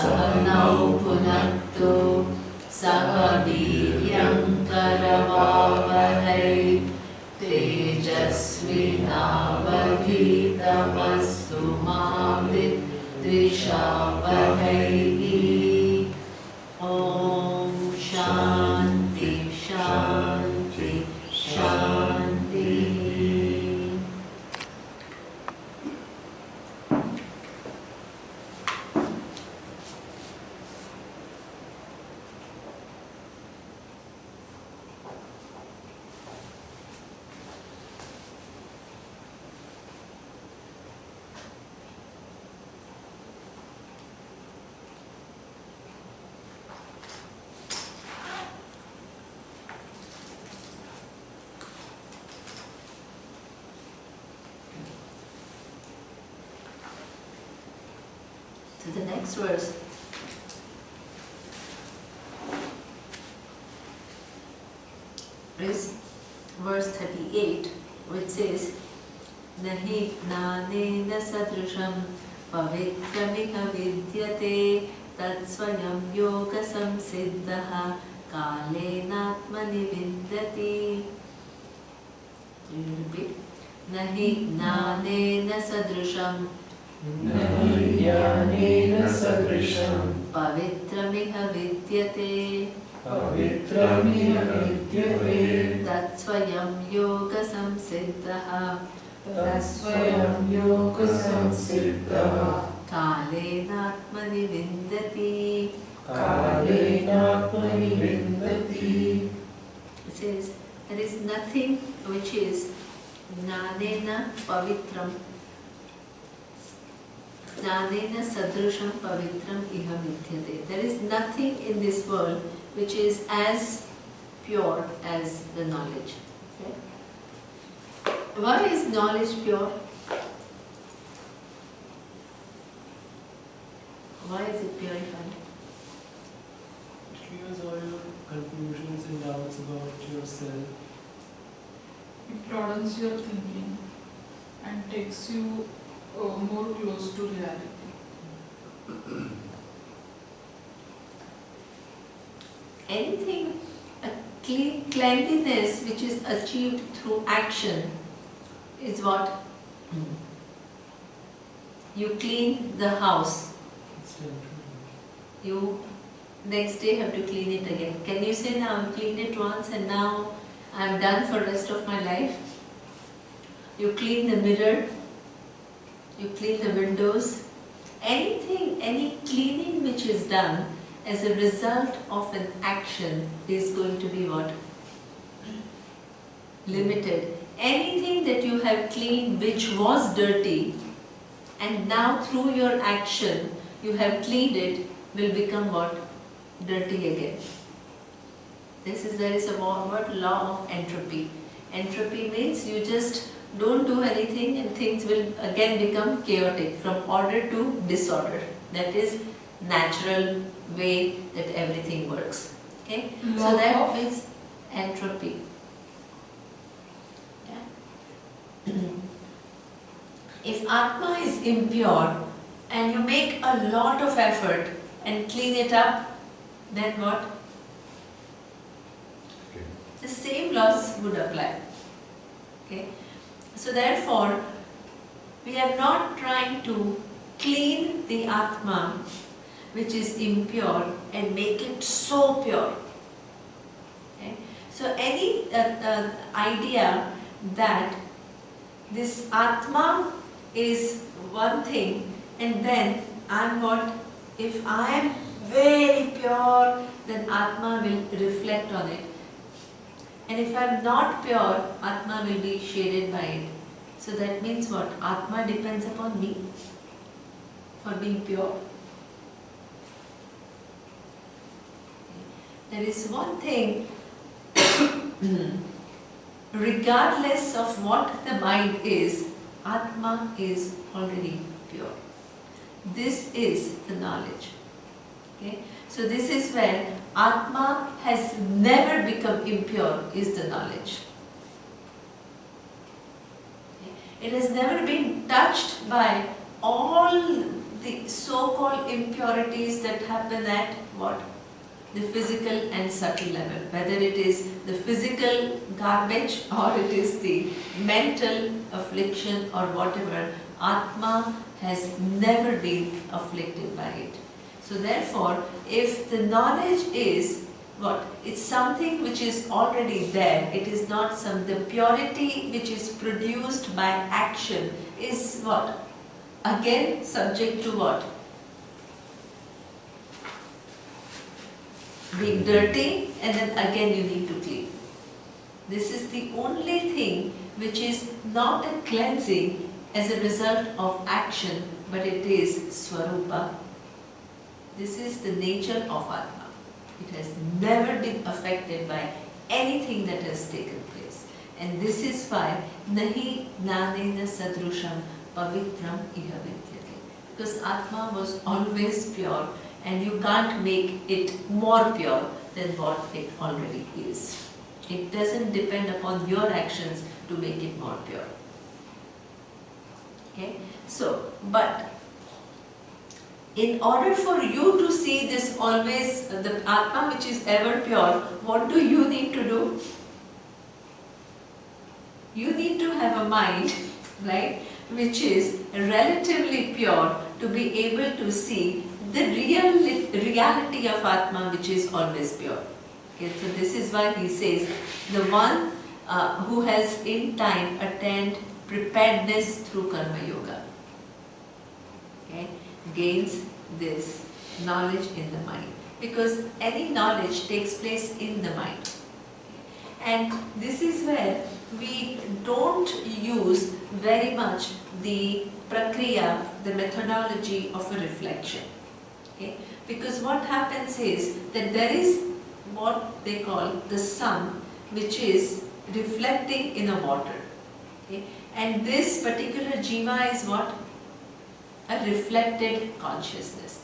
Sahanau Punaktu Sahaviryam Karavavahai Tejasvinavadhitamastu ma vidvishavahai. Om Shanti Shanti Shanti. To the next verse. Is verse 38, which says, Nahi gnanena sadrusham pavitramika vidyate tatsvayam yoga samsiddhaha kalenatmani vidyati. Do you repeat? Nahi gnanena sadrusham Jnana-Karma-Sanyasa Yoga Pavitramika vidyate Tatsvayam yoga samsiddhaha Kalenatmani vindati. It says, there is nothing which is Jnanena pavitram Jnanena sadrusham pavitram iha vidyate. There is nothing in this world which is as pure as the knowledge. Okay? Why is knowledge pure? Why is it purified? It clears all your confusions and doubts about yourself. It broadens your thinking and takes you more close to reality. Anything, a cleanliness which is achieved through action is what? You clean the house. You next day have to clean it again. Can you say now I've cleaned it once and now I'm done for the rest of my life? You clean the mirror. You clean the windows. Anything, any cleaning which is done as a result of an action is going to be what? Limited. Anything that you have cleaned which was dirty and now through your action you have cleaned it will become what? Dirty again. There is a word, law of entropy. Entropy means you just don't do anything and things will again become chaotic, from order to disorder. That is natural way that everything works. Okay? So that means entropy. Yeah? If Atma is impure and you make a lot of effort and clean it up, then what? The same laws would apply. Okay? So therefore, we are not trying to clean the Atma which is impure and make it so pure. Okay? So any idea that this Atma is one thing and then I'm what? If I am very pure, then Atma will reflect on it. And if I am not pure, Atma will be shaded by it. So that means what? Atma depends upon me for being pure. There is one thing, regardless of what the mind is, Atma is already pure. This is the knowledge. Okay? So this is where Atma has never become impure, is the knowledge. Okay? It has never been touched by all the so-called impurities that happen at what? The physical and subtle level. Whether it is the physical garbage or it is the mental affliction or whatever, Atma has never been afflicted by it. So therefore, if the knowledge is what? It's something which is already there. It is not the purity which is produced by action is what? Again subject to what? Being dirty, and then again you need to clean. This is the only thing which is not a cleansing as a result of action, but it is Swarupa. This is the nature of Atma. It has never been affected by anything that has taken place. And this is why Nahi Nanena Sadrusham Pavitram Iha Vidyate. Because Atma was always pure and you can't make it more pure than what it already is. It doesn't depend upon your actions to make it more pure. Okay? So, but in order for you to see this always, the Atma which is ever pure, what do you need to do? You need to have a mind, right, which is relatively pure to be able to see the reality of Atma which is always pure. Okay, so this is why he says, the one who has in time attained preparedness through Karma Yoga, okay, gains this knowledge in the mind. Because any knowledge takes place in the mind. And this is where we don't use very much the prakriya, the methodology of a reflection. Okay? Because what happens is that there is what they call the sun, which is reflecting in a water. Okay? And this particular jiva is what? A reflected consciousness.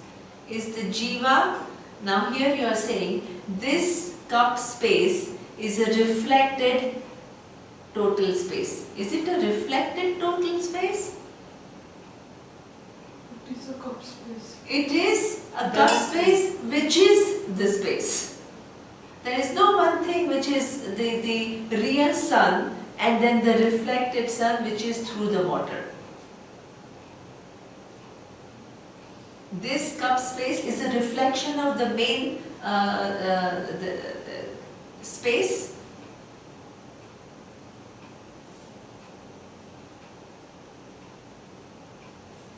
Is the jiva, now here you are saying, this cup space is a reflected total space. Is it a reflected total space? It is a cup space. It is a cup space which is the space. There is no one thing which is the real sun and then the reflected sun which is through the water. This cup space is a reflection of the main the space.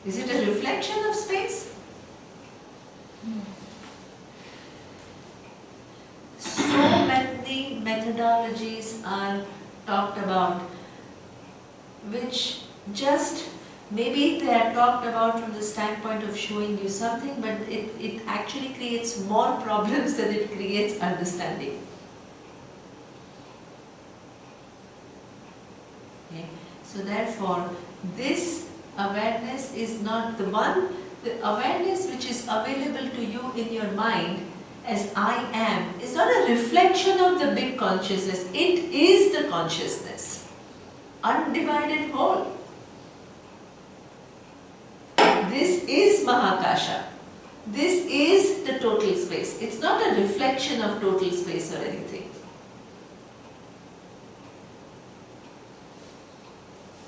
Is it a reflection of space? So many methodologies are talked about, which just maybe they are talked about from the standpoint of showing you something, but it actually creates more problems than it creates understanding. Okay? So therefore, this awareness is not the one, the awareness which is available to you in your mind as I am is not a reflection of the big consciousness, it is the consciousness, undivided whole. This is Mahakasha. This is the total space. It's not a reflection of total space or anything.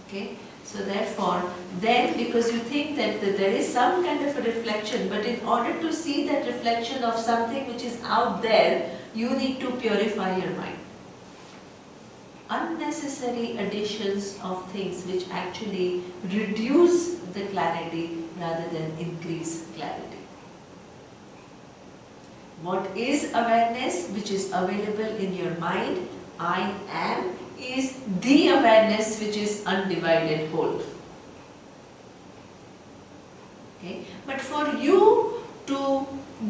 Okay? So therefore, then because you think that there is some kind of a reflection, but in order to see that reflection of something which is out there, you need to purify your mind. Unnecessary additions of things which actually reduce the clarity rather than increase clarity. What is awareness which is available in your mind? I am is the awareness which is undivided whole. Okay? But for you to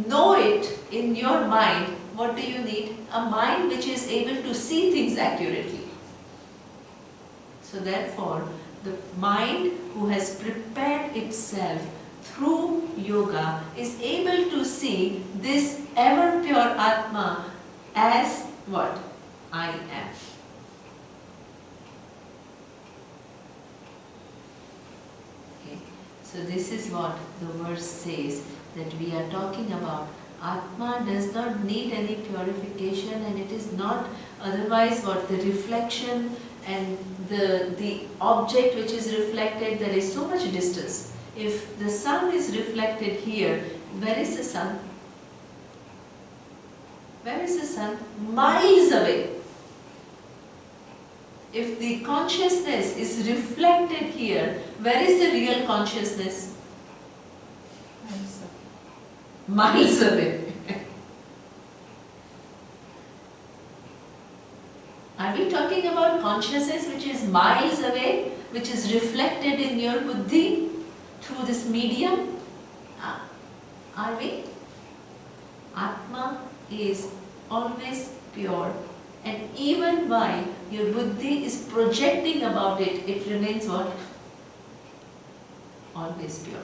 know it in your mind, what do you need? A mind which is able to see things accurately. So therefore, the mind who has prepared itself through yoga is able to see this ever pure Atma as what? I am. Okay. So this is what the verse says, that we are talking about. Atma does not need any purification, and it is not otherwise what the reflection and the object which is reflected, there is so much distance. If the sun is reflected here, where is the sun? Where is the sun? Miles away. If the consciousness is reflected here, where is the real consciousness? Miles away. Are we talking about consciousness which is miles away, which is reflected in your buddhi through this medium? Are we? Atma is always pure, and even while your buddhi is projecting about it, it remains what? Always pure.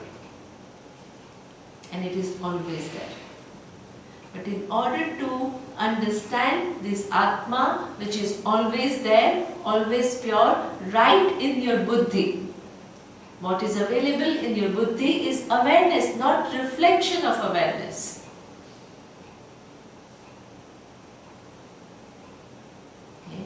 And it is always there. But in order to understand this Atma, which is always there, always pure, right in your buddhi, what is available in your buddhi is awareness, not reflection of awareness. Okay.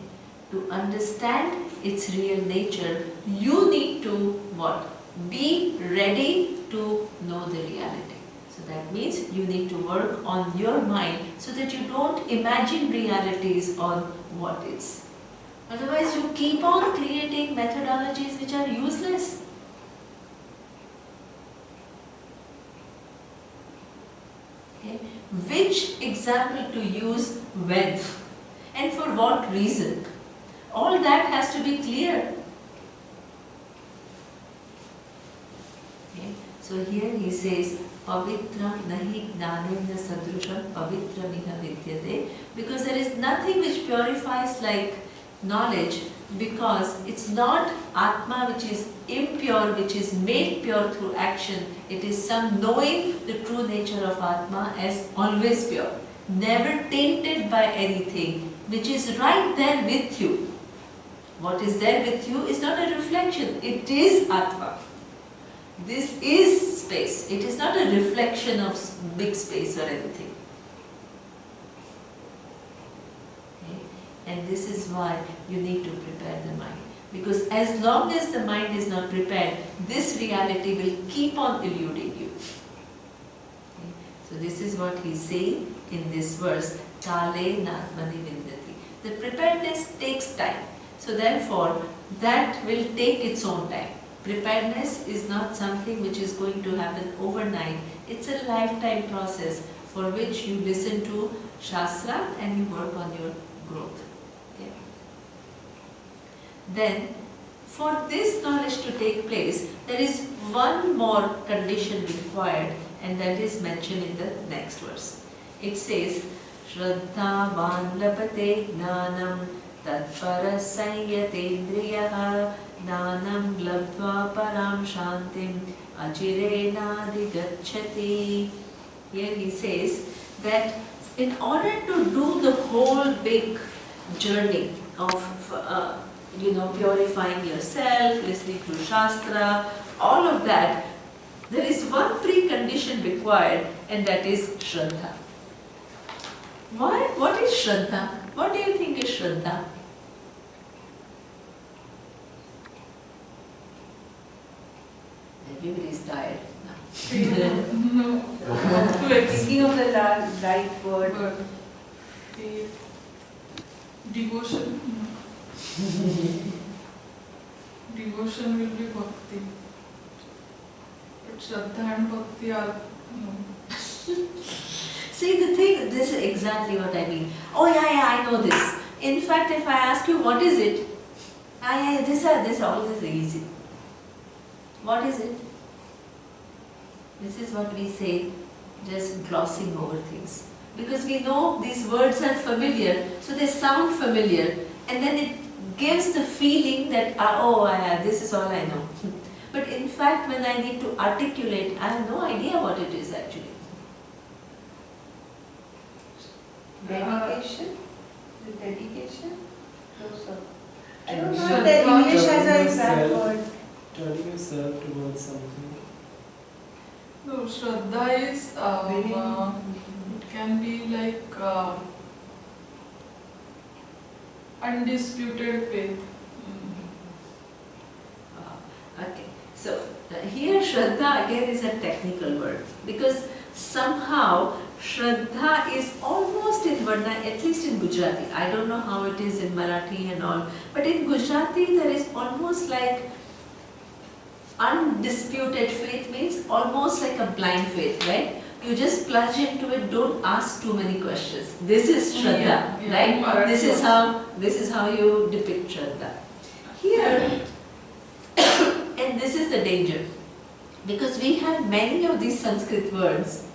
To understand its real nature, you need to what? Be ready to know the reality. So that means you need to work on your mind so that you don't imagine realities on what is. Otherwise you keep on creating methodologies which are useless. Okay. Which example to use when and for what reason? All that has to be clear. Okay. So here he says, Pavitra nahi gnanena sadrusham pavitra miha vidyate, because there is nothing which purifies like knowledge, because it's not Atma which is impure, which is made pure through action. It is some knowing the true nature of Atma as always pure, never tainted by anything, which is right there with you. What is there with you is not a reflection, it is Atma. This is space. It is not a reflection of big space or anything. Okay? And this is why you need to prepare the mind. Because as long as the mind is not prepared, this reality will keep on eluding you. Okay? So this is what he is saying in this verse, Kale Natmani Vindati. The preparedness takes time. So therefore, that will take its own time. Preparedness is not something which is going to happen overnight. It's a lifetime process for which you listen to Shastra and you work on your growth. Okay. Then, for this knowledge to take place, there is one more condition required, and that is mentioned in the next verse. It says, Shraddha van lapate gnanam tatpara sanyatendriyaha Nanam labdva param shantim achirena digacchati. Here he says that in order to do the whole big journey of purifying yourself, listening to Shastra, all of that, there is one precondition required, and that is Shraddha. Why? What is Shraddha? What do you think is Shraddha? Everybody is tired now. No. Thinking of the right word. Faith. Devotion. Devotion will be bhakti. But Shraddha and bhakti are no. See, the thing, this is exactly what I mean. Oh yeah, I know this. In fact, if I ask you what is it, this all is easy. What is it? This is what we say, just glossing over things. Because we know these words are familiar, so they sound familiar, and then it gives the feeling that, this is all I know. But in fact, when I need to articulate, I have no idea what it is actually. Dedication? Dedication? I don't know Shraddha, if the English has an turning exact yourself- word. Turning yourself towards something. No, Shraddha is, it can be like undisputed faith. Okay, so here Shraddha again is a technical word because somehow Shraddha is almost in Varna, at least in Gujarati. I don't know how it is in Marathi and all, but in Gujarati there is almost like undisputed faith means almost like a blind faith, right? You just plunge into it, don't ask too many questions. This is Shraddha, right? This is how you depict Shraddha. Here, and this is the danger, because we have many of these Sanskrit words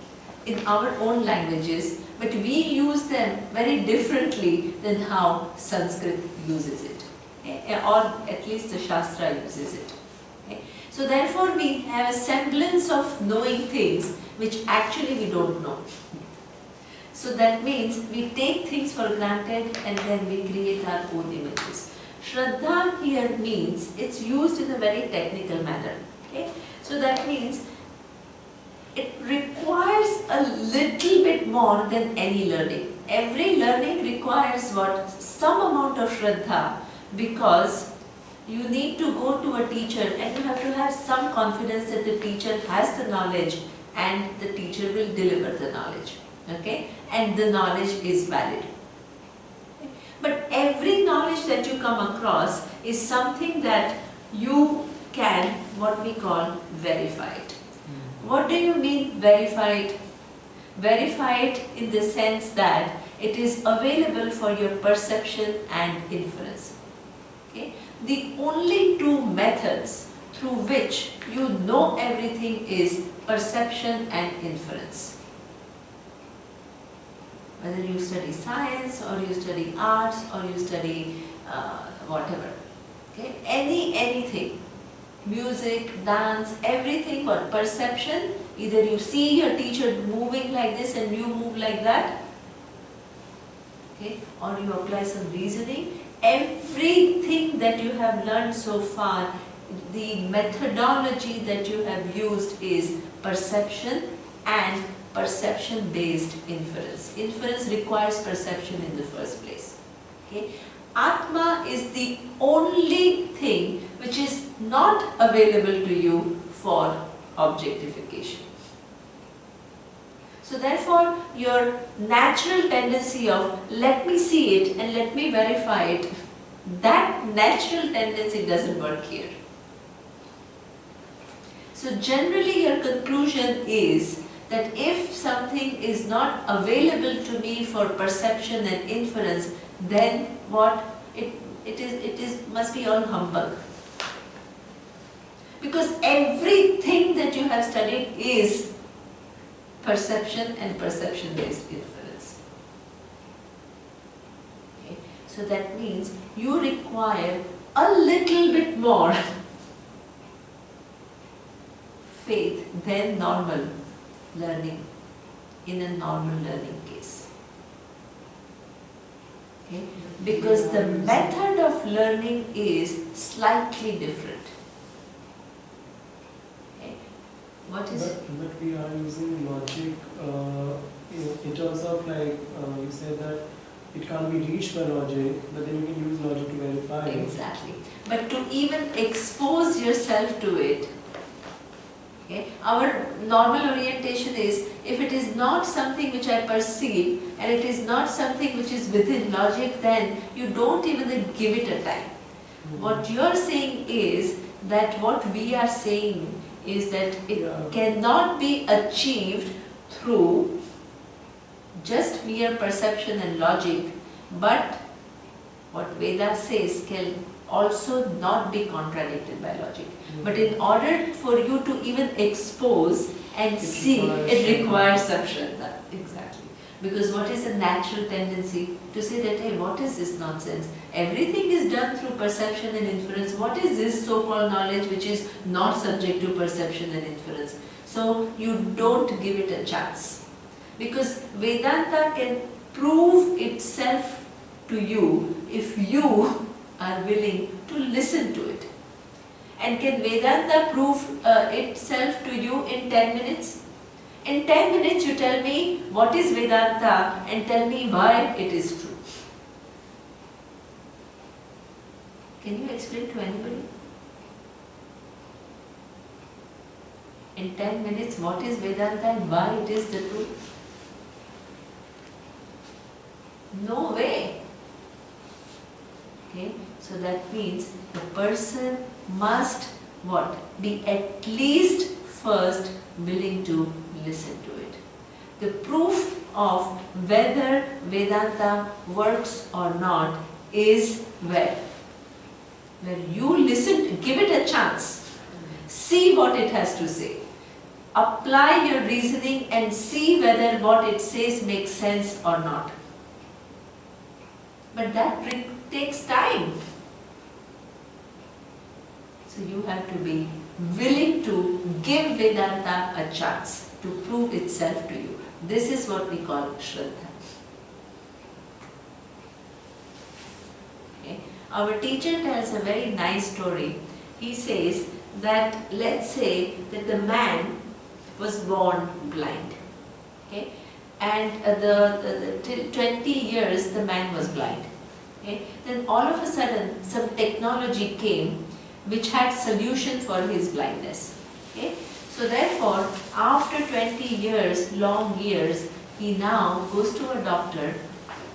in our own languages, but we use them very differently than how Sanskrit uses it, or at least the Shastra uses it. So therefore we have a semblance of knowing things which actually we don't know. So that means we take things for granted and then we create our own images. Shraddha here means it's used in a very technical manner. Okay? So that means it requires a little bit more than any learning. Every learning requires what? Some amount of Shraddha, because you need to go to a teacher and you have to have some confidence that the teacher has the knowledge and the teacher will deliver the knowledge. Okay? And the knowledge is valid. But every knowledge that you come across is something that you can, what we call, verify it. What do you mean verify it? Verify it in the sense that it is available for your perception and inference. Okay? The only two methods through which you know everything is perception and inference. Whether you study science or you study arts or you study whatever. Okay? Anything. Music, dance, everything but perception. Either you see your teacher moving like this and you move like that. Okay? Or you apply some reasoning. Everything that you have learned so far, the methodology that you have used is perception and perception-based inference. Inference requires perception in the first place. Okay? Atma is the only thing which is not available to you for objectification. So therefore, your natural tendency of let me see it and let me verify it, that natural tendency doesn't work here. So generally your conclusion is that if something is not available to me for perception and inference, then what? It must be all humbug. Because everything that you have studied is perception and perception-based inference. Okay? So that means you require a little bit more faith than normal learning in a normal learning case. Okay? Because the method of learning is slightly different. Okay? What is it? But we are using logic in terms of like you said that it can't be reached by logic, but then you can use logic to verify it. Exactly. But to even expose yourself to it, okay, our normal orientation is, if it is not something which I perceive and it is not something which is within logic, then you don't even give it a time. What you are saying is that what we are saying is that it cannot be achieved through just mere perception and logic, but what Veda says can also not be contradicted by logic. But in order for you to even expose and see, it requires some Shraddha. Exactly. Because what is a natural tendency to say that, hey, what is this nonsense? Everything is done through perception and inference. What is this so-called knowledge which is not subject to perception and inference? So you don't give it a chance. Because Vedanta can prove itself to you if you are willing to listen to it. And can Vedanta prove itself to you in 10 minutes? In 10 minutes you tell me what is Vedanta and tell me why it is true. Can you explain to anybody? In 10 minutes what is Vedanta and why it is the truth? No way. Okay, so that means the person must what? Be at least first willing to listen to it. The proof of whether Vedanta works or not is where you listen, give it a chance, see what it has to say, apply your reasoning and see whether what it says makes sense or not. But that takes time. So you have to be willing to give Vedanta a chance to prove itself to you. This is what we call Shraddha. Okay. Our teacher tells a very nice story. He says that, let's say that the man was born blind. Okay. And till 20 years the man was blind. Okay. Then all of a sudden some technology came which had solution for his blindness. Okay. So therefore, after 20 years, long years, he now goes to a doctor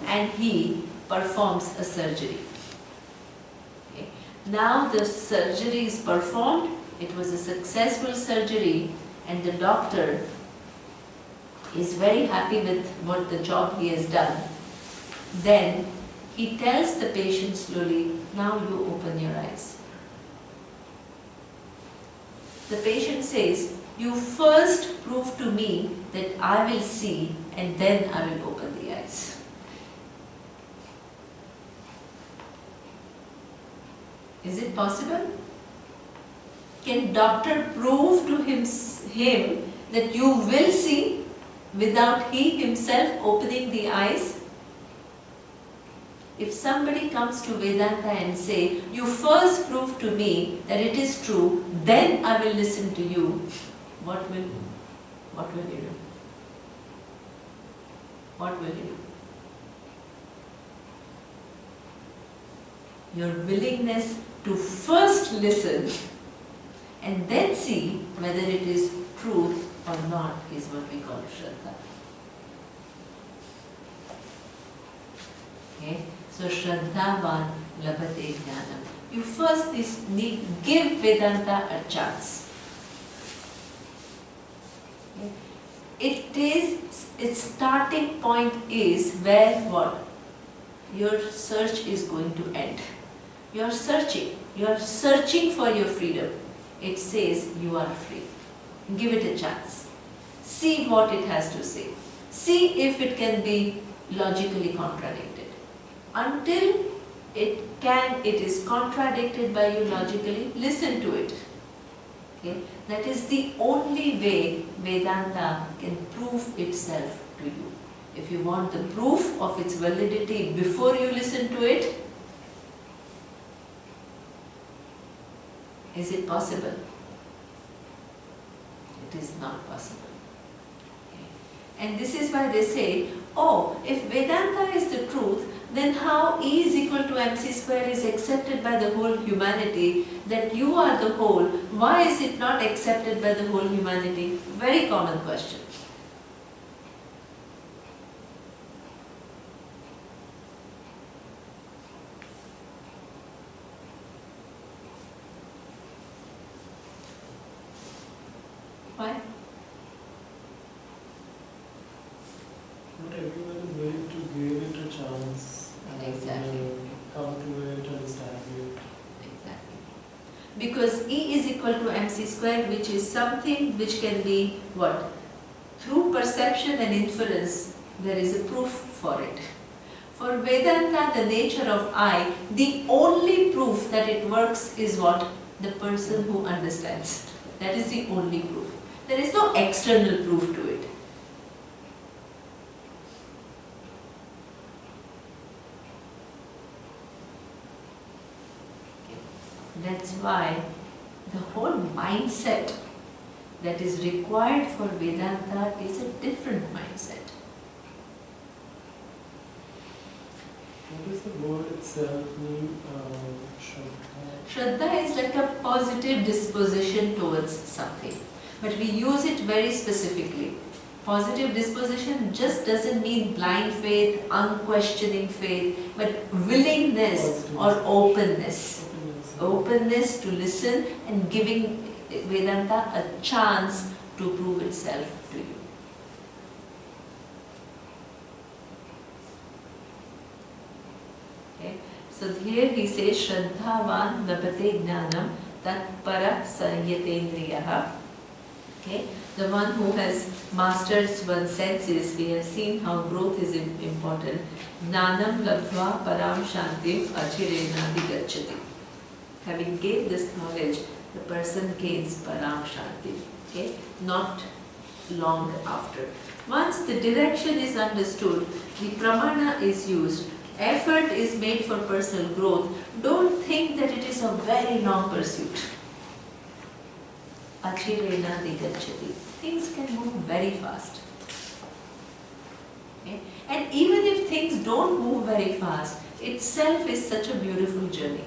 and he performs a surgery. Okay. Now the surgery is performed, it was a successful surgery and the doctor is very happy with what the job he has done. Then he tells the patient slowly, now you open your eyes. The patient says, you first prove to me that I will see and then I will open the eyes. Is it possible? Can doctor prove to him that you will see without he himself opening the eyes? If somebody comes to Vedanta and say, you first prove to me that it is true, then I will listen to you, what will you do? What will you do? Your willingness to first listen and then see whether it is truth or not is what we call Shraddha. Okay? So Shraddhavan labhate jnanam. You first give Vedanta a chance. Okay? Its starting point is where what? Your search is going to end. You are searching for your freedom. It says you are free. Give it a chance. See what it has to say. See if it can be logically contradicted. Until it is contradicted by you logically, listen to it. Okay? That is the only way Vedanta can prove itself to you. If you want the proof of its validity before you listen to it, is it possible? It is not possible. Okay? And this is why they say, oh, if Vedanta is the truth, then how E is equal to mc square is accepted by the whole humanity, that you are the whole, why is it not accepted by the whole humanity? Very common question. Why? Not everyone is willing to give it a chance. Exactly. Come to it, understand it. Exactly. Because E is equal to mc square, which is something which can be what? Through perception and inference, there is a proof for it. For Vedanta, the nature of I, the only proof that it works is what? The person who understands. That is the only proof. There is no external proof to it. That's why the whole mindset that is required for Vedanta is a different mindset. What does the word itself mean? Shraddha? Shraddha is like a positive disposition towards something, but we use it very specifically. Positive disposition just doesn't mean blind faith, unquestioning faith, but willingness or openness. Openness to listen and giving Vedanta a chance to prove itself to you. Okay. So here he says, Shraddhavan labhate jnanam tat para sanyatendriyaha. Okay. The one who has mastered one's senses, we have seen how growth is important. Jnanam labhva param shantim achirena digacchati. Having gained this knowledge, the person gains param shanti. Okay? Not long after. Once the direction is understood, the pramana is used, effort is made for personal growth, don't think that it is a very long pursuit. Achirena digacchati. Things can move very fast. Okay? And even if things don't move very fast, itself is such a beautiful journey.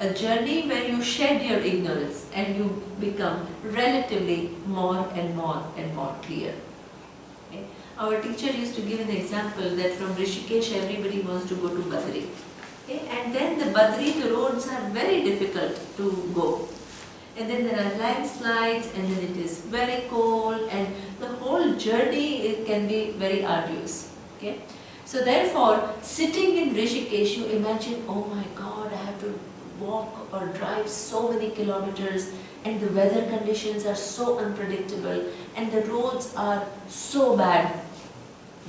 A journey where you shed your ignorance and you become relatively more and more clear. Okay? Our teacher used to give an example that from Rishikesh everybody wants to go to Badri. Okay? And then the Badri, the roads are very difficult to go. And then there are landslides, and then it is very cold, and the whole journey it can be very arduous. Okay? So therefore, sitting in Rishikesh, you imagine, oh my God, I have to walk or drive so many kilometers, and the weather conditions are so unpredictable, and the roads are so bad,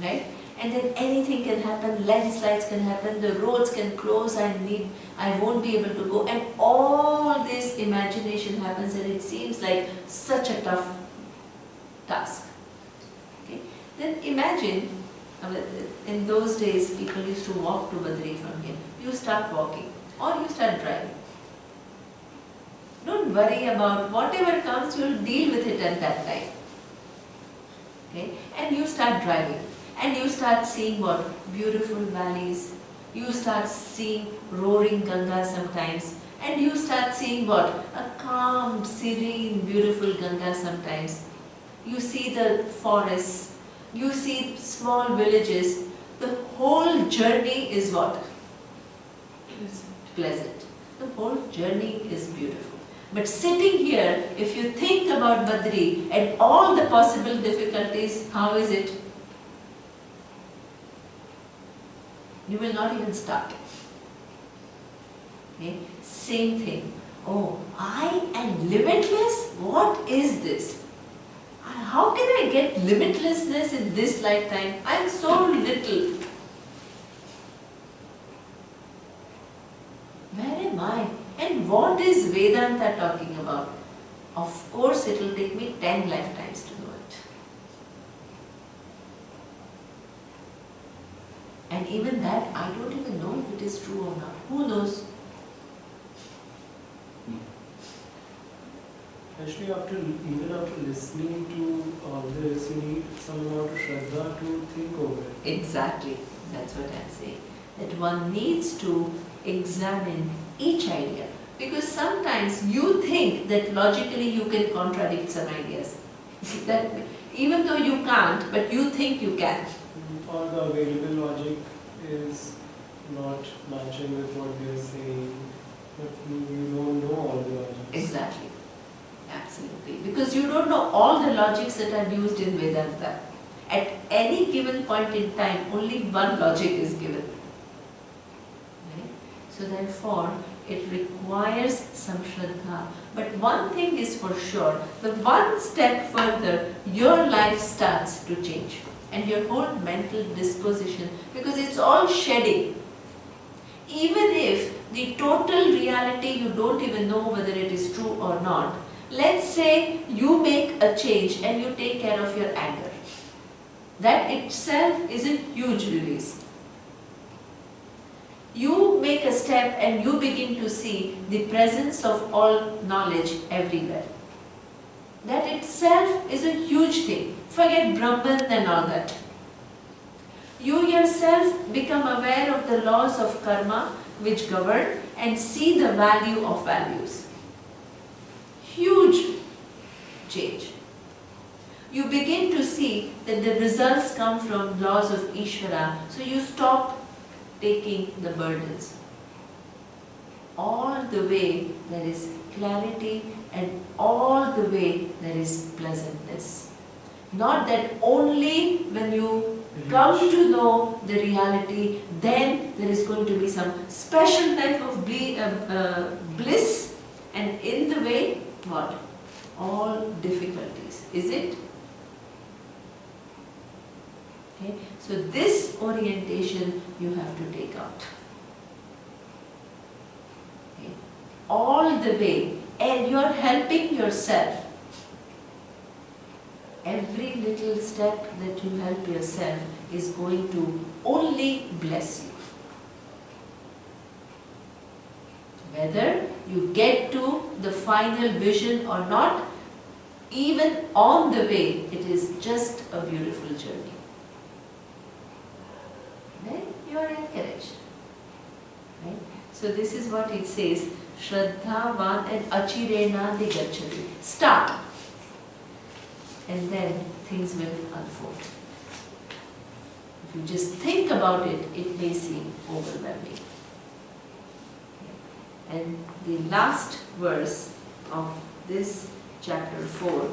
right? And then anything can happen, landslides can happen, the roads can close, I won't be able to go, and all this imagination happens, and it seems like such a tough task. Okay? Then imagine, in those days people used to walk to Badri from here. You start walking or you start driving. Don't worry about whatever comes, you'll deal with it at that time. Okay? And you start driving. And you start seeing what? Beautiful valleys. You start seeing roaring Ganga sometimes. And you start seeing what? A calm, serene, beautiful Ganga sometimes. You see the forests. You see small villages. The whole journey is what? Pleasant. The whole journey is beautiful. But sitting here, if you think about Badri and all the possible difficulties, how is it? You will not even start. Okay? Same thing. Oh, I am limitless? What is this? How can I get limitlessness in this lifetime? I am so little. Where am I? And what is Vedanta talking about? Of course, it will take me 10 lifetimes to know it. And even that, I don't even know if it is true or not. Who knows? Actually, even after listening to all this, you need some amount of Shraddha to think over it. Exactly. That's what I'm saying. That one needs to examine each idea. Because sometimes you think that logically you can contradict some ideas. That even though you can't, but you think you can. Or the available logic is not matching with what they are saying, but you don't know all the logics. Exactly. Absolutely. Because you don't know all the logics that are used in Vedanta. At any given point in time, only one logic is given. Right? So therefore, it requires some Shraddha. But one thing is for sure, the one step further, your life starts to change. And your whole mental disposition, because it's all shedding. Even if the total reality you don't even know whether it is true or not, let's say you make a change and you take care of your anger. That itself is a huge release. You make a step and you begin to see the presence of all knowledge everywhere. That itself self is a huge thing. Forget Brahman and all that. You yourself become aware of the laws of karma which govern and see the value of values. Huge change. You begin to see that the results come from laws of Ishvara, so you stop taking the burdens. All the way there is clarity and all the way there is pleasantness. Not that only when you come to know the reality, then there is going to be some special type of bliss, and in the way, what? All difficulties. Is it? Okay. So this orientation you have to take out. Okay. All the way, and you are helping yourself. Every little step that you help yourself is going to only bless you. Whether you get to the final vision or not, even on the way, it is just a beautiful journey. Then you are encouraged. Right? So this is what it says, Shraddhavan and Achirena Digachati. Start. And then things will unfold. If you just think about it, it may seem overwhelming. And the last verse of this chapter 4.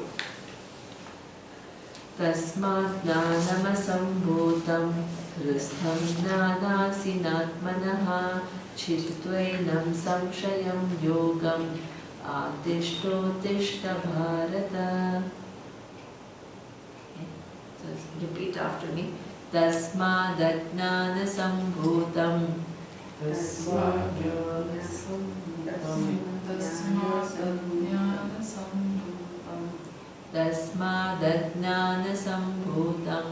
Tasmat jnanamasambhutam hristham jnanasinatmanaha chitvainam samshayam yogam adishto-tishta bharata. So repeat after me. Tasmat jnanasambhutam Tasmadajnana-sambhutam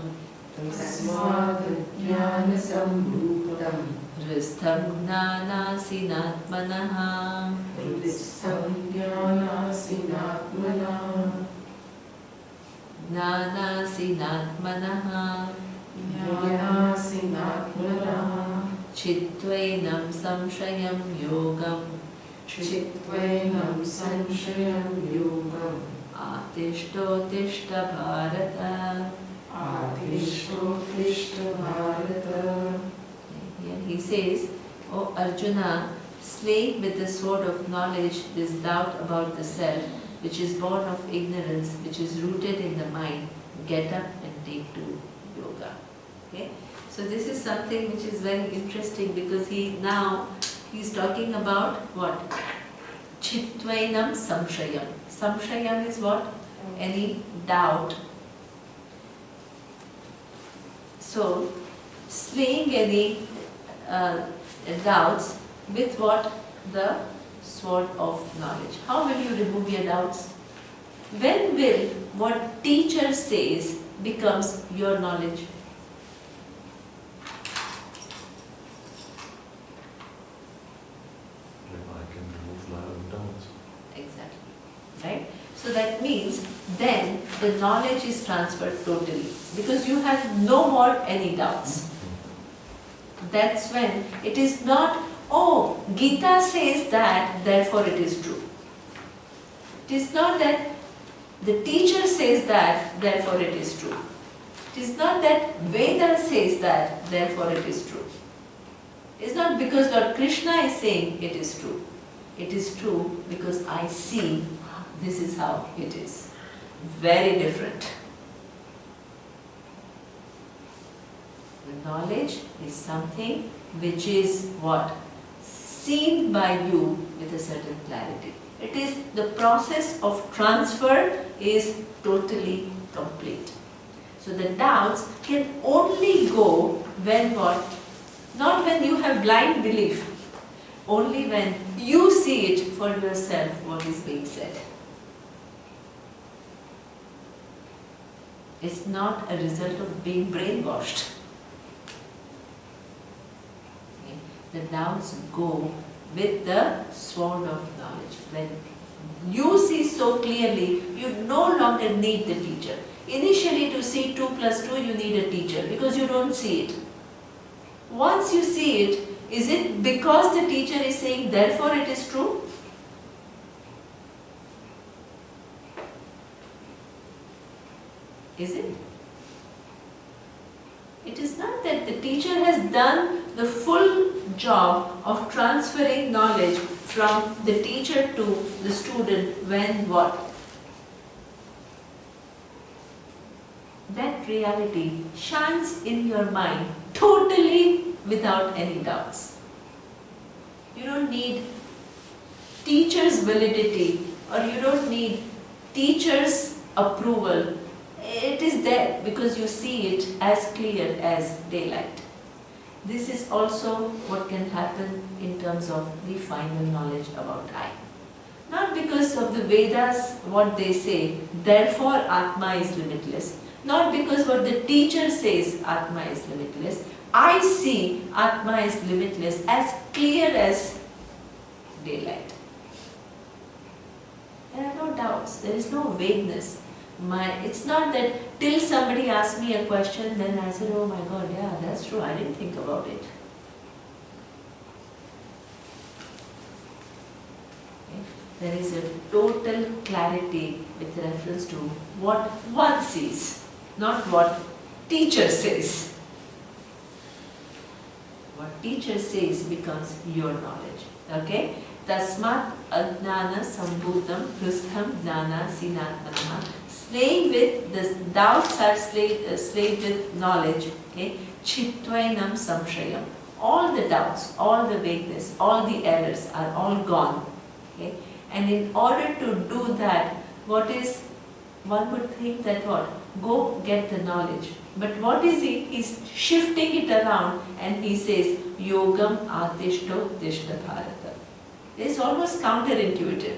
hristham jnanasinatmanaha jnanasinatmanaha chitvainam samshayam yogam Atishto-tishta bharata. Here he says, O Arjuna, slay with the sword of knowledge this doubt about the self, which is born of ignorance, which is rooted in the mind. Get up and take to yoga. Okay? So this is something which is very interesting, because he's talking about what? Chitvainam samshayam. Samshayam is what? Any doubt. So, slaying any doubts with what? The sword of knowledge. How will you remove your doubts? When will what teacher says becomes your knowledge? Exactly. Right? So that means then the knowledge is transferred totally, because you have no more any doubts. That's when it is not, oh, Gita says that, therefore it is true. It is not that the teacher says that, therefore it is true. It is not that Veda says that, therefore it is true. It is not because Lord Krishna is saying it is true. It is true because I see this is how it is. Very different. The knowledge is something which is what? Seen by you with a certain clarity. It is the process of transfer is totally complete. So the doubts can only go when what? Not when you have blind belief. Only when you see it for yourself what is being said. It's not a result of being brainwashed. Okay. The doubts go with the sword of knowledge. When you see so clearly, you no longer need the teacher. Initially to see 2 plus 2 you need a teacher because you don't see it. Once you see it, is it because the teacher is saying therefore it is true? Is it? It is not that the teacher has done the full job of transferring knowledge from the teacher to the student when what? That reality shines in your mind totally without any doubts. You don't need teacher's validity or you don't need teacher's approval. It is there because you see it as clear as daylight. This is also what can happen in terms of the final knowledge about I. Not because of the Vedas, what they say, therefore Atma is limitless. Not because what the teacher says, Atma is limitless. I see Atma is limitless, as clear as daylight. There are no doubts, there is no vagueness. It's not that till somebody asks me a question, then I said, oh my God, yeah, that's true, I didn't think about it. Okay. There is a total clarity with reference to what one sees, not what teacher says. What teacher says becomes your knowledge. Okay? Tasmat ajnana sambhutam prustham jnana sinatmanah. Slaying with the doubts are slayed with knowledge. Okay? Chitvainam samshayam. All the doubts, all the vagueness, all the errors are all gone. Okay? And in order to do that, one would think that what? Go get the knowledge. But what is he? He's shifting it around and he says, Yogam Atishto Tishta Bharata. It's almost counterintuitive.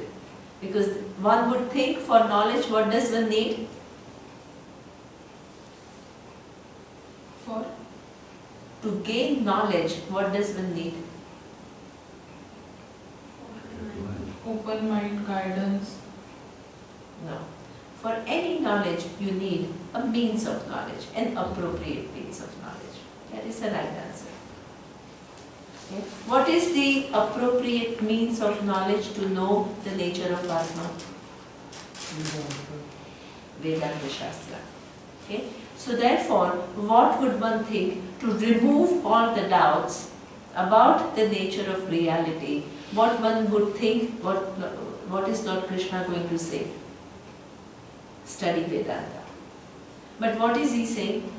Because one would think for knowledge, what does one need? For? To gain knowledge, what does one need? Open mind, guidance. No. For any knowledge, you need a means of knowledge, an appropriate means of knowledge. That is the right answer. Okay. What is the appropriate means of knowledge to know the nature of Atma? Vedanta Shastra. Okay. So therefore, what would one think to remove all the doubts about the nature of reality? What one would think, what is Lord Krishna going to say? Study Vedanta. But what is he saying?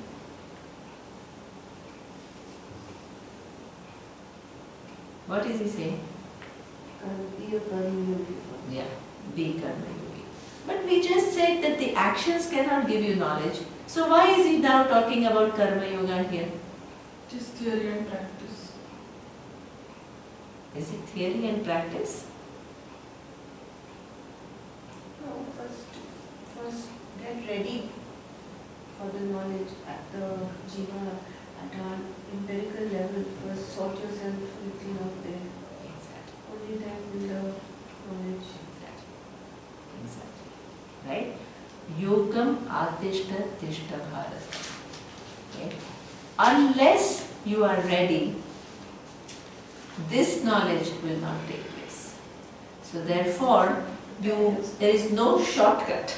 What is he saying? Be a karma yogi. Yeah, be karma yogi. But we just said that the actions cannot give you knowledge. So why is he now talking about karma yoga here? Just theory and practice. Is it theory and practice? No, first get ready for the knowledge at the jiva, at our empirical level. First sort yourself within out there. Exactly. Only then will the knowledge. Exactly. Right? Yogam Atishta Tishta Bharat. Okay? Unless you are ready, this knowledge will not take place. So therefore, there is no shortcut.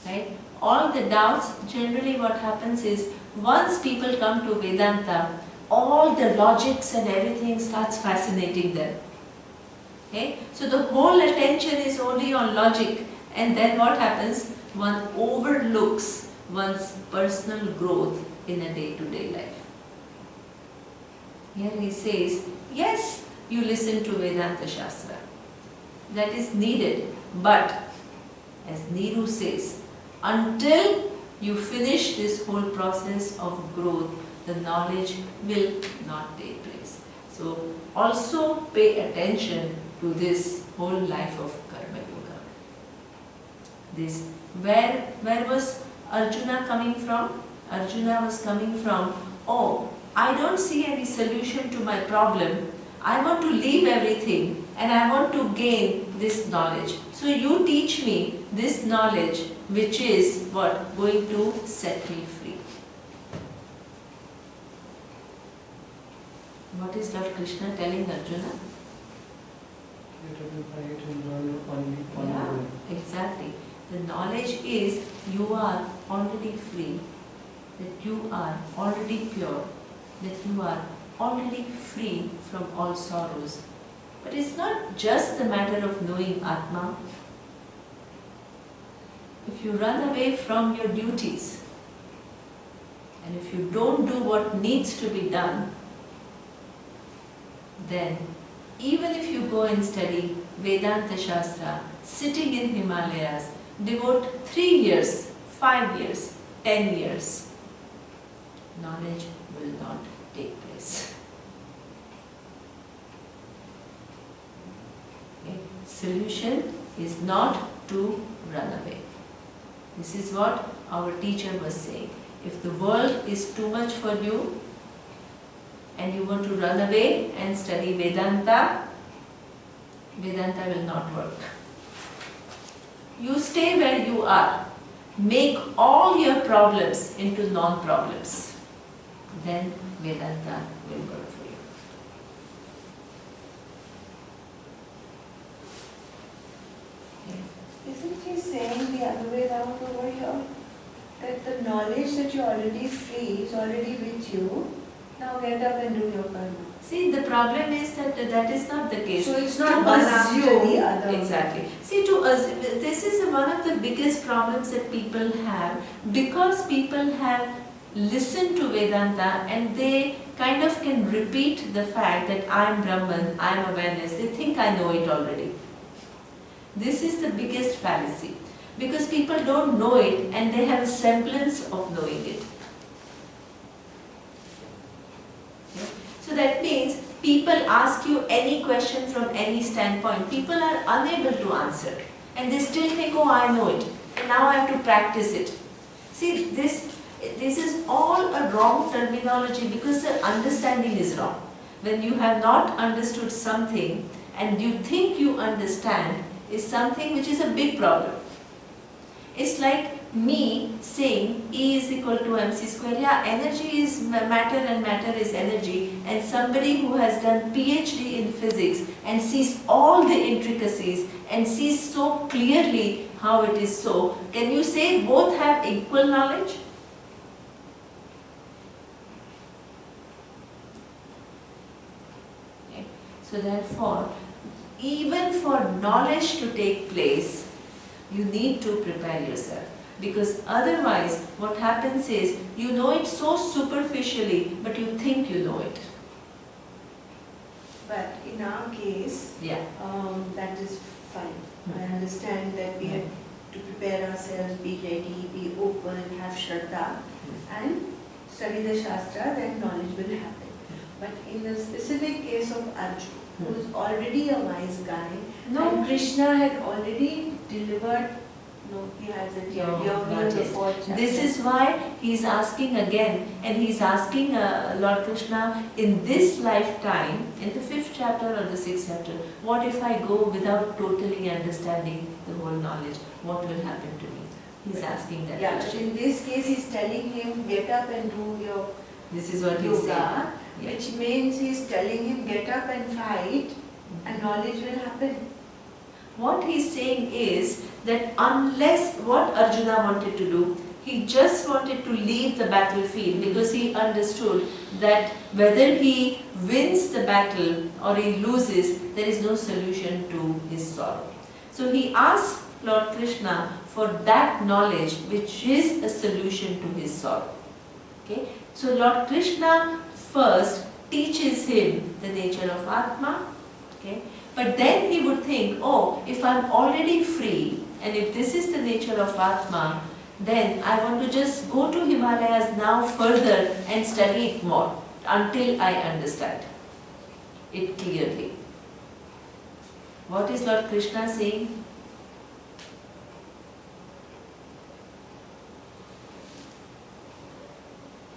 Right? All the doubts, generally what happens is, once people come to Vedanta, all the logics and everything starts fascinating them. Okay? So the whole attention is only on logic, and then what happens? One overlooks one's personal growth in a day-to-day life. Here he says, yes, you listen to Vedanta Shastra. That is needed, but as Neeru says, until you finish this whole process of growth, the knowledge will not take place. So also pay attention to this whole life of Karma Yoga. This, where was Arjuna coming from? Arjuna was coming from, oh, I don't see any solution to my problem. I want to leave everything and I want to gain this knowledge. So you teach me this knowledge which is what? Going to set me free. What is Lord Krishna telling Arjuna? Get up and fight and run only Yeah, way. exactly. The knowledge is you are already free, that you are already pure, that you are already free from all sorrows. But it's not just the matter of knowing Atma. If you run away from your duties, and if you don't do what needs to be done, then even if you go and study Vedanta Shastra, sitting in Himalayas, devote 3 years, 5 years, 10 years, knowledge will not take place. Okay? Solution is not to run away. This is what our teacher was saying. If the world is too much for you and you want to run away and study Vedanta, Vedanta will not work. You stay where you are. Make all your problems into non-problems. Then Vedanta will work for you. Okay. Isn't he saying the other way around over here? That the knowledge that you're already free is already with you. Now get up and do your karma. See, the problem is that that is not the case. So it's not To one after assume- the other. Exactly. See, to us, this is one of the biggest problems that people have, because people have listened to Vedanta and they kind of can repeat the fact that I am Brahman, I am awareness. They think I know it already. This is the biggest fallacy, because people don't know it and they have a semblance of knowing it. Okay? So that means people ask you any question from any standpoint, people are unable to answer and they still think, oh, I know it and now I have to practice it. See, this is all a wrong terminology, because the understanding is wrong. When you have not understood something and you think you understand, is something which is a big problem. It's like me saying E is equal to mc square. Yeah, energy is matter and matter is energy, and somebody who has done PhD in physics and sees all the intricacies and sees so clearly how it is so, can you say both have equal knowledge? Okay. So therefore, even for knowledge to take place, you need to prepare yourself. Because otherwise, what happens is, you know it so superficially, but you think you know it. But in our case, Yeah. that is fine. I understand that we have to prepare ourselves, be ready, be open, have Shraddha, and study the Shastra, then knowledge will happen. But in the specific case of Arjuna, who is already a wise guy, No. and Krishna had already delivered, no, he hasn't yet, No, we are only not in the yet. 4th chapter. This is why he is asking again, and he is asking Lord Krishna, in this lifetime, in the 5th chapter or the 6th chapter, what if I go without totally understanding the whole knowledge? What will happen to me? He is asking that Yeah, but question. in this case he's telling him, get up and do your This is what he is saying. yoga, Yeah. which means he's telling him, get up and fight, and knowledge will happen. What he is saying is that unless what Arjuna wanted to do, he just wanted to leave the battlefield, because he understood that whether he wins the battle or he loses, there is no solution to his sorrow. So he asked Lord Krishna for that knowledge which is a solution to his sorrow. Okay? So Lord Krishna first teaches him the nature of Atma. Okay? But then he would think, oh, if I am already free, and if this is the nature of Atma, then I want to just go to Himalayas now further and study it more until I understand it clearly. What is Lord Krishna saying?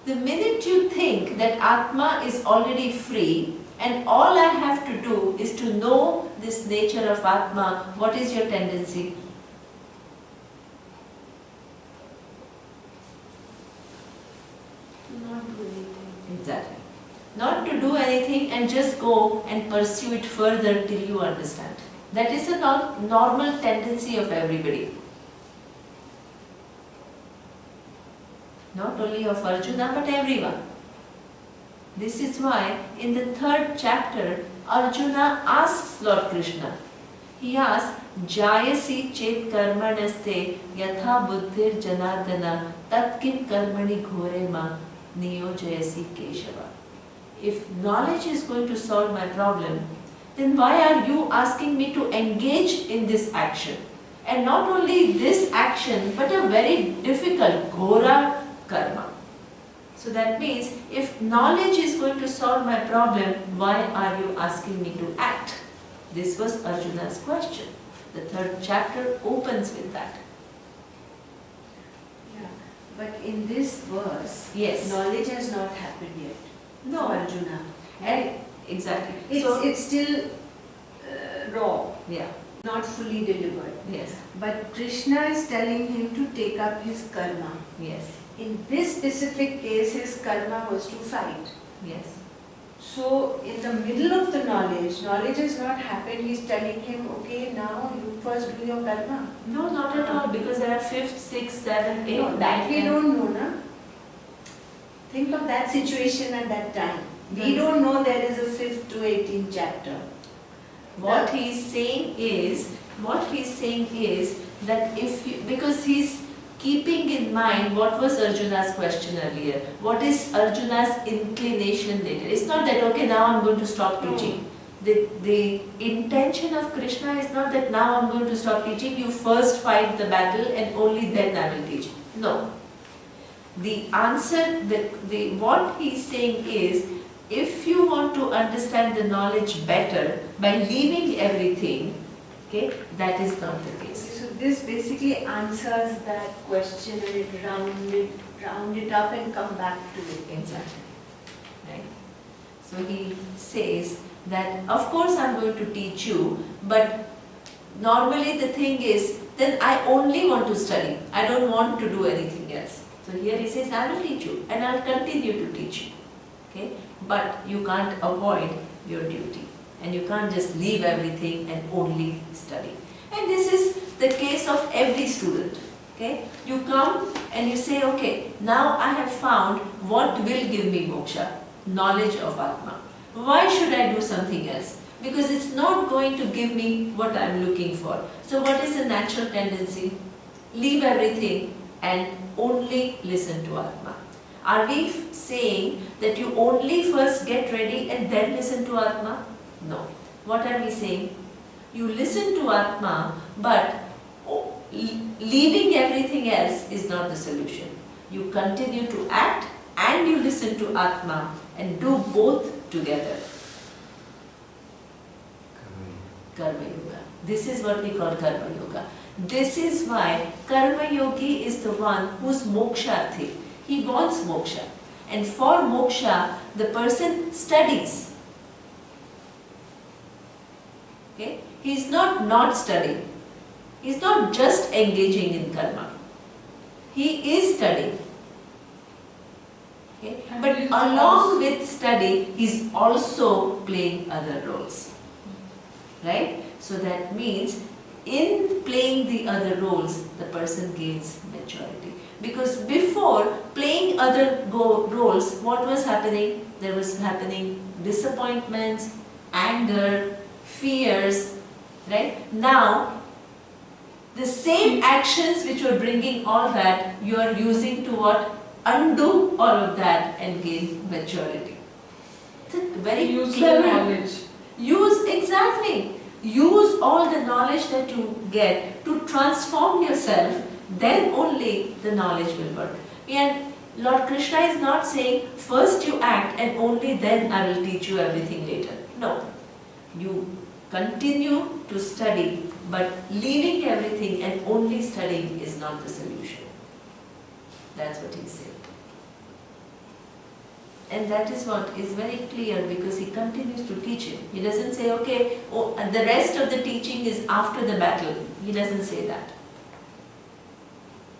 The minute you think that Atma is already free, and all I have to do is to know this nature of Atma, what is your tendency? Not do anything. Exactly. Not to do anything and just go and pursue it further till you understand. That is a normal tendency of everybody. Not only of Arjuna but everyone. This is why in the 3rd chapter Arjuna asks Lord Krishna. He asks, Jayasi chet karmanaste yatha buddhir janardana tat kim karmani ghore ma niyojayasi keshava. If knowledge is going to solve my problem, then why are you asking me to engage in this action? And not only this action, but a very difficult ghora karma. So that means, if knowledge is going to solve my problem, why are you asking me to act? This was Arjuna's question. The 3rd chapter opens with that. Yeah, but in this verse, Yes. knowledge has not happened yet. No. For Arjuna. And exactly. It's still raw, Yeah. not fully delivered. Yes. But Krishna is telling him to take up his karma. Yes. In this specific case, his karma was to fight. Yes. So, in the middle of the knowledge has not happened, he's telling him, okay, now you first do your karma. No, not at all, because there are 5th, 6th, 7th, 8th, No, that we 9th. don't know, na? Think of that situation at that time. We Hmm. don't know there is a 5th to 18th chapter. What he is saying is that if you, because he's keeping in mind what was Arjuna's question earlier, what is Arjuna's inclination later. It's not that, okay, now I'm going to stop teaching. The intention of Krishna is not that now I'm going to stop teaching, you first fight the battle and only then I will teach. No. The answer, what he's saying is, if you want to understand the knowledge better by leaving everything, okay, that is not the case. So this basically answers that question and it round it up and come back to it. Exactly. Right? So he says that, of course I'm going to teach you, but normally the thing is, then I only want to study. I don't want to do anything else. So here he says, I will teach you and I'll continue to teach you. Okay? But you can't avoid your duty. And you can't just leave everything and only study. And this is the case of every student. Okay? You come and you say, okay, now I have found what will give me moksha, knowledge of Atma. Why should I do something else? Because it's not going to give me what I am looking for. So what is the natural tendency? Leave everything and only listen to Atma. Are we saying that you only first get ready and then listen to Atma? No. What are we saying? You listen to Atma, but leaving everything else is not the solution. You continue to act and you listen to Atma and do both together. Karma Yoga. This is what we call Karma Yoga. This is why Karma Yogi is the one who's moksharthi. He wants moksha. And for moksha, the person studies. Okay? He is not studying. He is not just engaging in karma. He is studying. Okay? But along with study, he is also playing other roles. Right? So that means in playing the other roles, the person gains maturity. Because before playing other roles, what was happening? There was happening disappointments, anger, fears, right? Now, the same actions which were bringing all that, you are using to what? Undo all of that and gain maturity. It's a very clever knowledge. Exactly. Use all the knowledge that you get to transform yourself, then only the knowledge will work. And Lord Krishna is not saying, first you act and only then I will teach you everything later. No. You continue to study, but leaving everything and only studying is not the solution. That's what he's saying. And that is what is very clear, because he continues to teach it. He doesn't say, okay, oh, and the rest of the teaching is after the battle. He doesn't say that.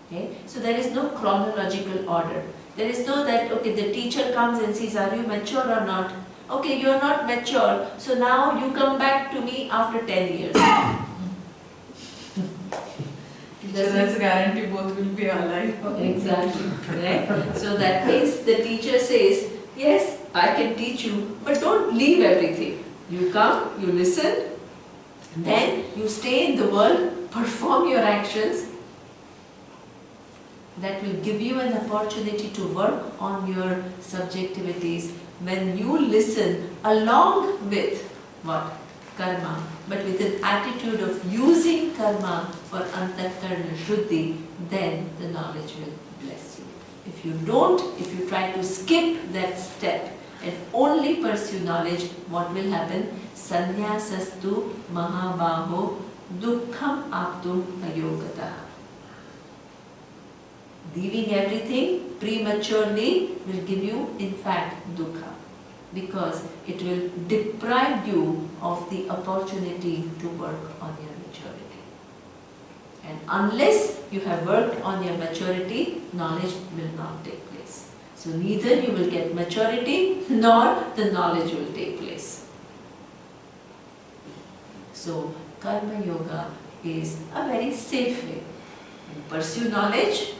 Okay? So there is no chronological order. There is no that, okay, the teacher comes and says, are you mature or not? Okay, you are not mature, so now you come back to me after 10 years. There's a guarantee both will be alive. Exactly. Right? So that means the teacher says, yes, I can teach you, but don't leave everything. You come, you listen, then you stay in the world, perform your actions. That will give you an opportunity to work on your subjectivities when you listen along with what? Karma, but with an attitude of using karma for antakarna shuddhi, then the knowledge will bless you. If you don't, if you try to skip that step and only pursue knowledge, what will happen? Sanyasastu mahabaho dukkham aptum ayogata. Leaving everything prematurely will give you, in fact, dukkha, because it will deprive you of the opportunity to work on your maturity. And unless you have worked on your maturity, knowledge will not take place. So neither you will get maturity nor the knowledge will take place. So karma yoga is a very safe way. You pursue knowledge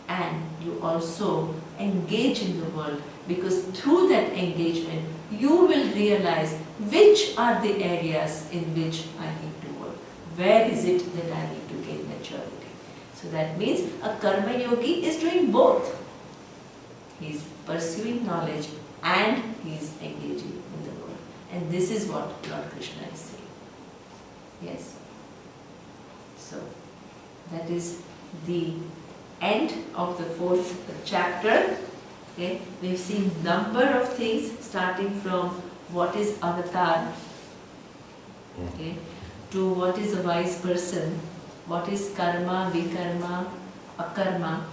and you also engage in the world, because through that engagement you will realize which are the areas in which I need to work. Where is it that I need to gain maturity? So that means a karma yogi is doing both. He is pursuing knowledge and he is engaging in the world. And this is what Lord Krishna is saying. Yes? So, that is the end of the 4th chapter. Okay? We've seen number of things, starting from what is avatar, okay, to what is a wise person, what is karma, vikarma, akarma,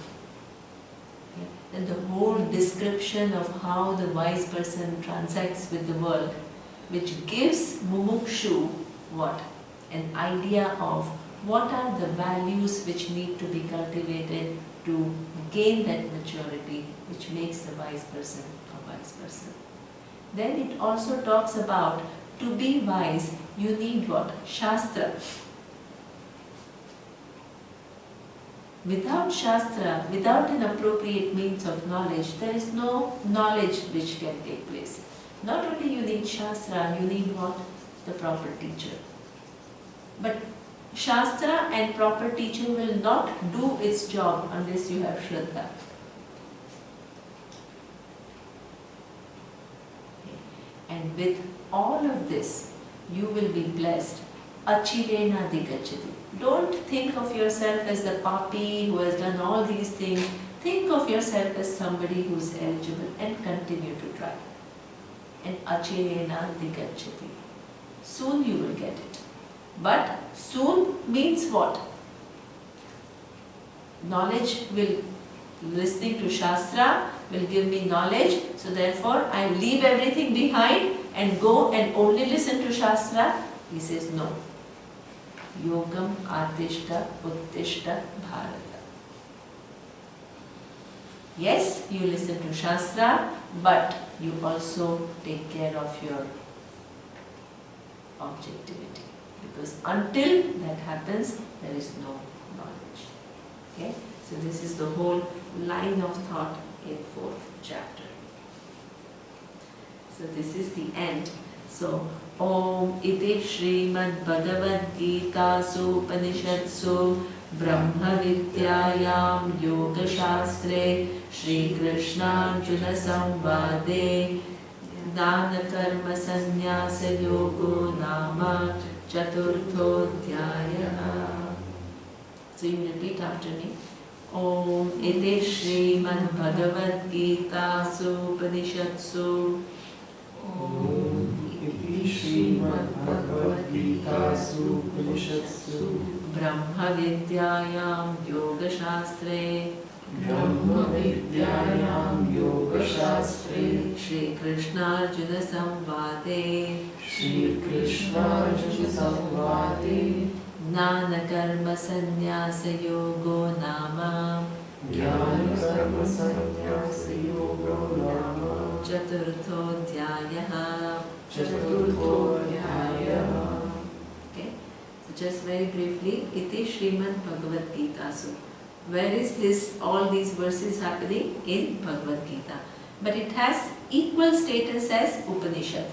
okay, and the whole description of how the wise person transacts with the world, which gives mumukshu what? An idea of what are the values which need to be cultivated to gain that maturity, which makes the wise person a wise person. Then it also talks about, to be wise, you need what? Shastra. Without Shastra, without an appropriate means of knowledge, there is no knowledge which can take place. Not only you need Shastra, you need what? The proper teacher. But Shastra and proper teaching will not do its job unless you have Shraddha. And with all of this, you will be blessed. Achirena digachati. Don't think of yourself as the papi who has done all these things. Think of yourself as somebody who is eligible and continue to try. And achirena digachati. Soon you will get it. But soon means what? Knowledge will, listening to Shastra will give me knowledge, so therefore I leave everything behind and go and only listen to Shastra. He says no. Yogam Adishta Uttishta Bharata. Yes, you listen to Shastra, but you also take care of your objectivity. Because until that happens, there is no knowledge. Okay? So this is the whole line of thought in 4th chapter. So this is the end. So, Om iti Srimad Bhagavad Gita Upanishadsu Brahma Vidyayam Yoga Shastre Shri Krishna Arjuna Samvade Jnana-Karma-Sanyasa Yoga Nama Chaturthodhyaya. So you repeat after me. Om iti Srimad Bhagavad Gita Upanishadsu. Om iti Srimad Bhagavad Gita Upanishadsu Brahma Vidyayam Yoga Shastre Brahma Vidyayam Yoga Shastre Shri Krishna Arjuna Samvade Shri Krishna Arjuna Samvade Jnana-Karma-Sanyasa Yoga Nama Jnana-Karma-Sanyasa Yoga Nama Chaturthodhyayah. Chaturthodhyayah. Okay, so just very briefly, iti Srimad Bhagavad Gita. So, where is this? All these verses happening in Bhagavad Gita, but it has equal status as Upanishad.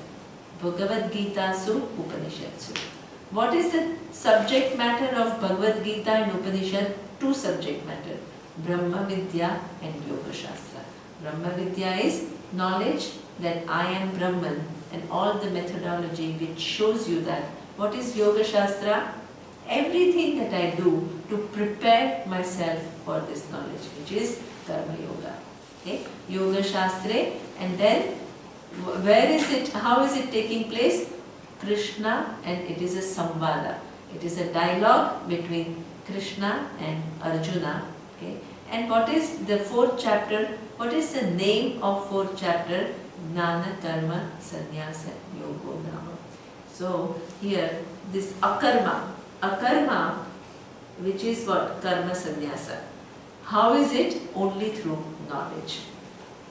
Bhagavad Gita Su, Upanishad Su. What is the subject matter of Bhagavad Gita and Upanishad? Two subject matter: Brahma Vidya and Yoga Shastra. Brahma Vidya is knowledge that I am Brahman, and all the methodology which shows you that. What is Yoga Shastra? Everything that I do to prepare myself for this knowledge, which is Karma Yoga. Okay? Yoga Shastra, and then where is it, how is it taking place? Krishna, and it is a samvada. It is a dialogue between Krishna and Arjuna. Okay? And what is the fourth chapter? What is the name of fourth chapter? Jnana-Karma-Sanyasa Yoga Nama. So here this akarma, which is what? Karma sannyasa. How is it? Only through knowledge.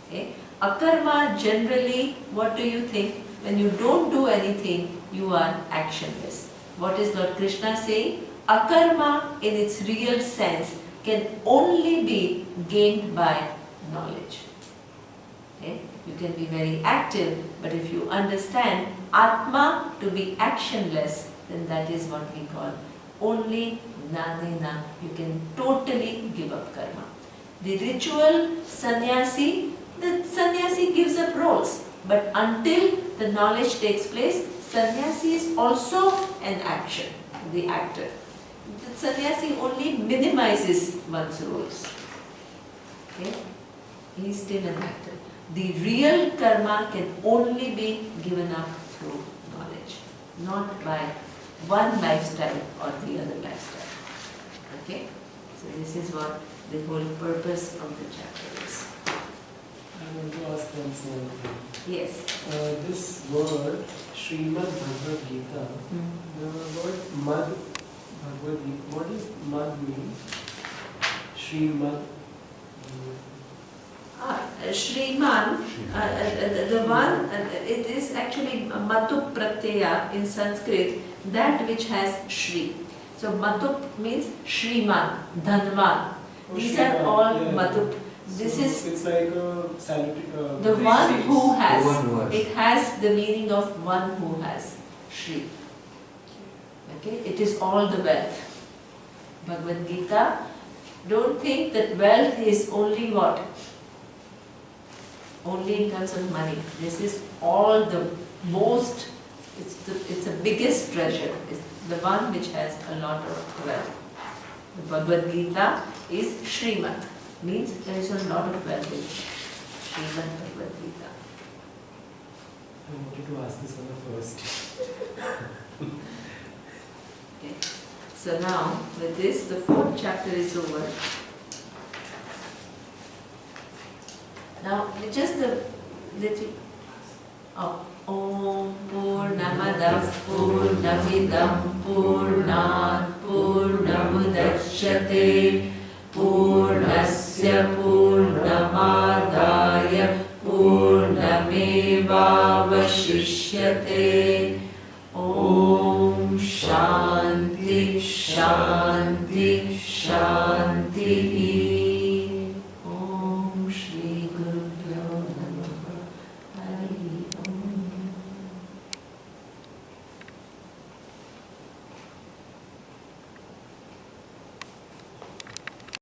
Okay? Akarma, generally, what do you think? When you don't do anything, you are actionless. What is Lord Krishna saying? Akarma in its real sense can only be gained by knowledge. Okay? You can be very active, but if you understand Atma to be actionless, then that is what we call only Jnanena. You can totally give up karma. The ritual sannyasi, the sannyasi gives up roles, but until the knowledge takes place, sannyasi is also an action, the actor. The sannyasi only minimizes one's roles. Okay? He is still an actor. The real karma can only be given up through knowledge, not by one lifestyle or the other lifestyle. Okay? So this is what the whole purpose of the chapter is. I want to ask one small thing. Yes. This word, Srimad Bhagavad Gita, the word Mad Bhagavad Gita, what does Mad mean? Srimad. Shriman, the one, it is actually Matup Pratyaya in Sanskrit, that which has Shri. So Matup means Shriman, Dhanvan. These are all Matup. This is it's like a the one who has. The one who has. It has the meaning of one who has. Shri. Okay, it is all the wealth. Bhagavad Gita. Don't think that wealth is only what? Only in terms of money. This is all the most, it's the biggest treasure. It's the one which has a lot of wealth. The Bhagavad Gita is Srimad, means there is a lot of wealth in Srimad Bhagavad Gita. I wanted to ask this on the first. Okay. So now, with this, the fourth chapter is over. Now, just the little. Om Purnamadav Purnamidam Purnat Purnamudachyate Purnasya Purnamadaya Purnamevavashishyate. Om Shanti Shanti Shanti.